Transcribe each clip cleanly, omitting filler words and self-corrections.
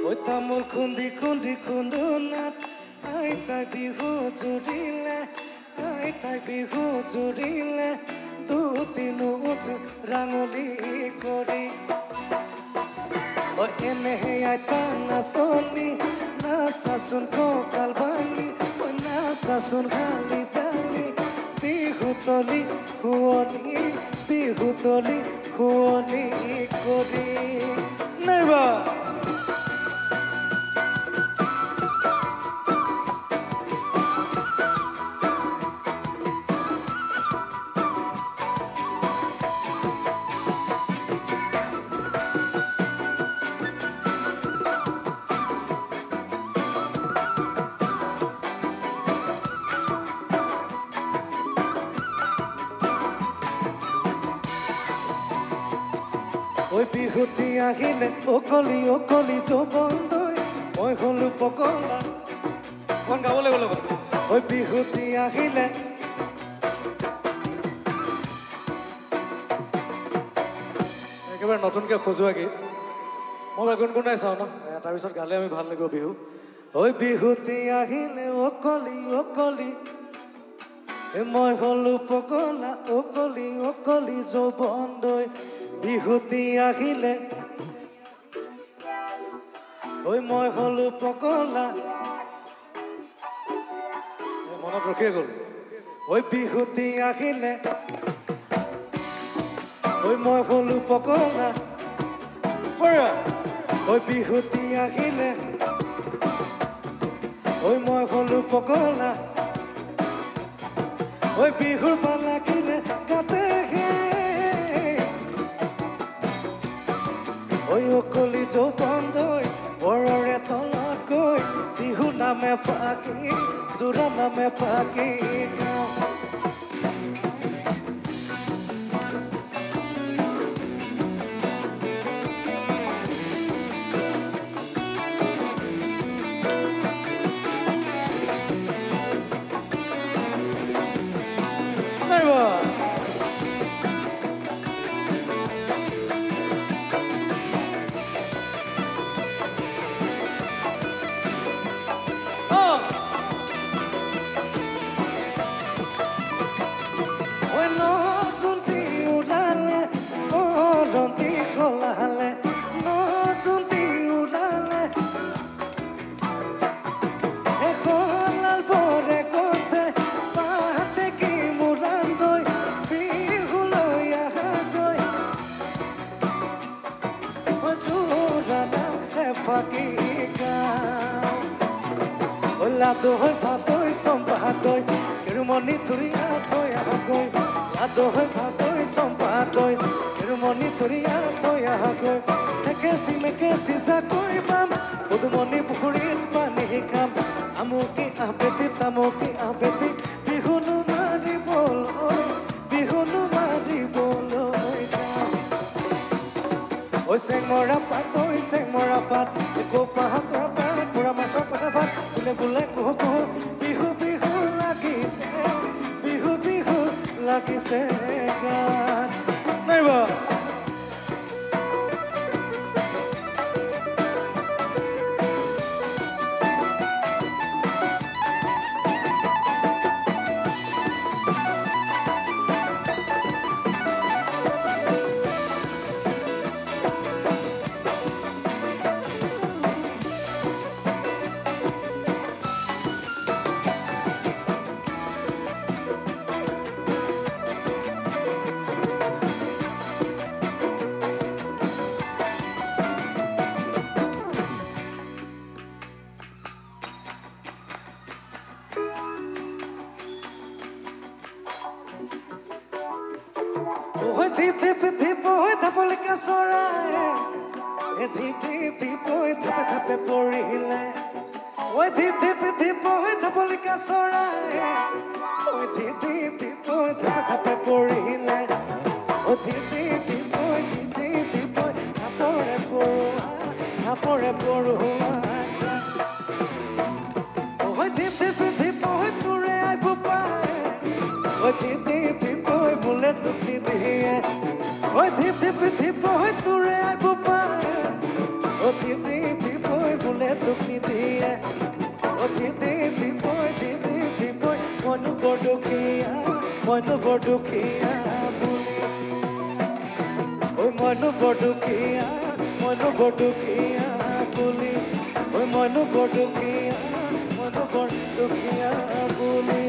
ঐ তামোল খুন্দি খুন্দি খুন্দোনাত আইতাই বিহু জুৰিলে আইতাই বিহু জুৰিলে দুদিনত ৰাঙলী কৰি ঐ এনেহে আইতা নাচনি নাচাচোন কঁকাল ভাঙি ঐ নাচাচোন খালি জালি বিহুতলি খুৱনি কৰি নাইবা ঐ বিহুতি আহিলে অকলি যৌবনলৈ মই হলো পগলা কোন গাব লাগিব লগত ঐ বিহুতি আহিলে একেবাৰে নতুনকৈ খোজোৱা গীত মই গুণগুণাই চাওঁ ন তাৰপিছত গালে আমি ভাল লাগিব বিহু ঐ বিহুতি আহিলে অকলি মই হলো পগলা অকলি যৌবনলৈ বিহুতি আহিলে ঐ মই হলো পগলা মনত ৰখিয়ে গ'ল ঐ বিহুতি আহিলে ঐ মই হলো পগলা ঐ বিহুতি আহিলে ঐ মই হলো পগলা ঐ বিহুৰ পালাকিলে কাটে ঐ অকলি যৌবনলৈ বৰৰে তলত গৈ বিহু নামে ফাকি জোৰা নামে ফাকি লাদৈ ভাদৈ চম্পাদৈ কেৰুমণি ধুৰীয়া থৈ আহগৈ লাদৈ ভাদৈ চম্পাদৈ কেৰুমণি ধুৰীয়া থৈ আহগৈ ঠেকেচি মেকেচি জাকৈ পাম পদুমণি পুখুৰীত পানী খাম আমুকি আবেতি তামুকি আবেতি বিহুনো মাৰিবলৈ যাম ঐ চেংমৰা পাত একো পাহাতৰ পাত পুৰা মাছৰ পাতা ভাত বোলে কুহু কুহু বিহু লাগিছে গান নাইবা ধীপ হৈ ধাপলিকা চৰাই ধীপ হৈ ধাপে পৰিলে ঐ ধীপ হৈ ধাপলিকা চৰাই ধীপ হৈ ধাপে পৰিলে ঐ ধীপ হৈ ধাপৰে পৰুৱা ঐ ধীপ হৈ তোৰে আহিব পায় ঐ ধীপ হৈ মোলে টুকি দিয়ে ঐ ধীপ হৈ তোৰে আহিব পায় ঐ ধীপ হৈ দুখীয়া বুলি ঐ মইনো বৰ দুখীয়া মইনো বৰ দুখীয়া বুলি ঐ মইনো বৰ দুখীয়া মইনো বৰ দুখীয়া বুলি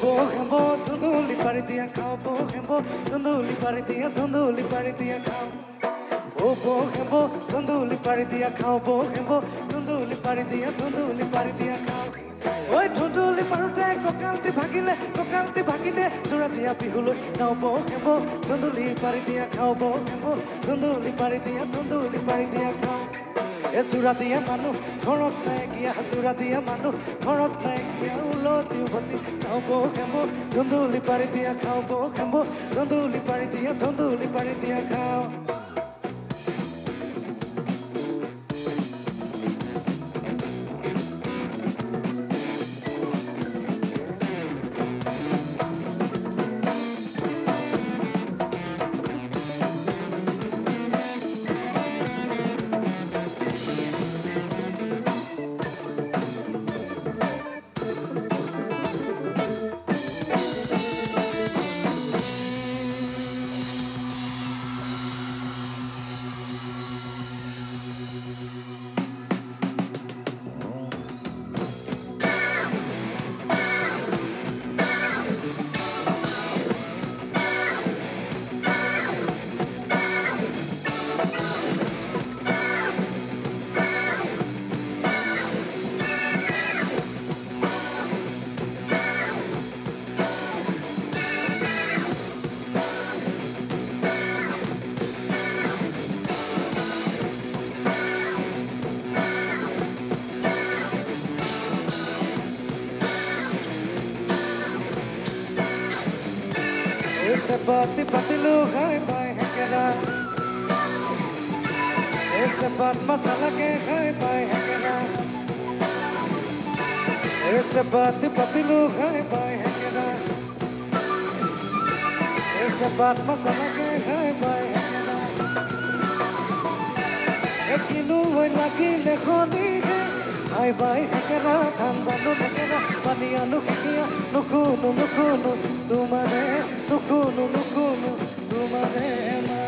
Bohembo, Dunduli Paridia cow, Bohembo, Dunduli Paridia, Dunduli Paridia cow. Oh, Bohembo, Dunduli Paridia cow, Bohembo, Dunduli Paridia, Dunduli Paridia cow. Oi, Dunduli Parute, Cocanti Bagile, Suratia Pihulo, now Bohembo, Dunduli Paridia cow, Bohembo, Dunduli Paridia, Dunduli Paridia cow. Suratia Manu, Korok Nagia, Suratia Manu, Korok Nagia, Lodi, Saubo Cambo, Dunduli Paridia cow, Bohembo, Dunduli Paridia cow. Bati bati lo hai bai hakera ese bat masala ke hai bai hakera ese bati bati lo hai bai hakera ese bat masala ke hai bai hakera ekinu hoy lagi le khoni hai bai hakera thandanu hakera panianu kiya nukhunu tumare nukhunu tumare ma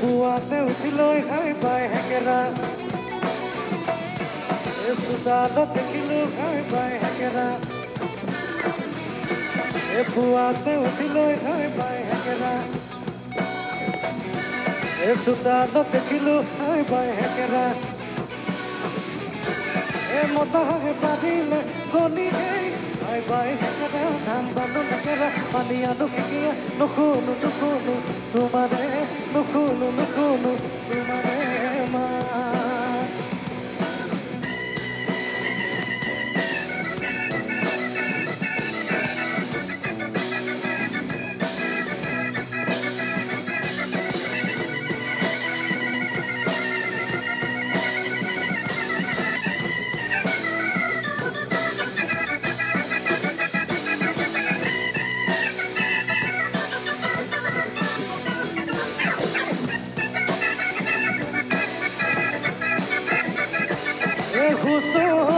Buate utiloi hai bai hakera Sudalo tekilu hai bai hakera Buate utiloi hai bai hakera Sudalo tekilu hai bai hakera Mota hai padile goni hai bai hakera Dhan banu hakera panianu kiya nukhunu tumare nukhunu tumare ma हुस्न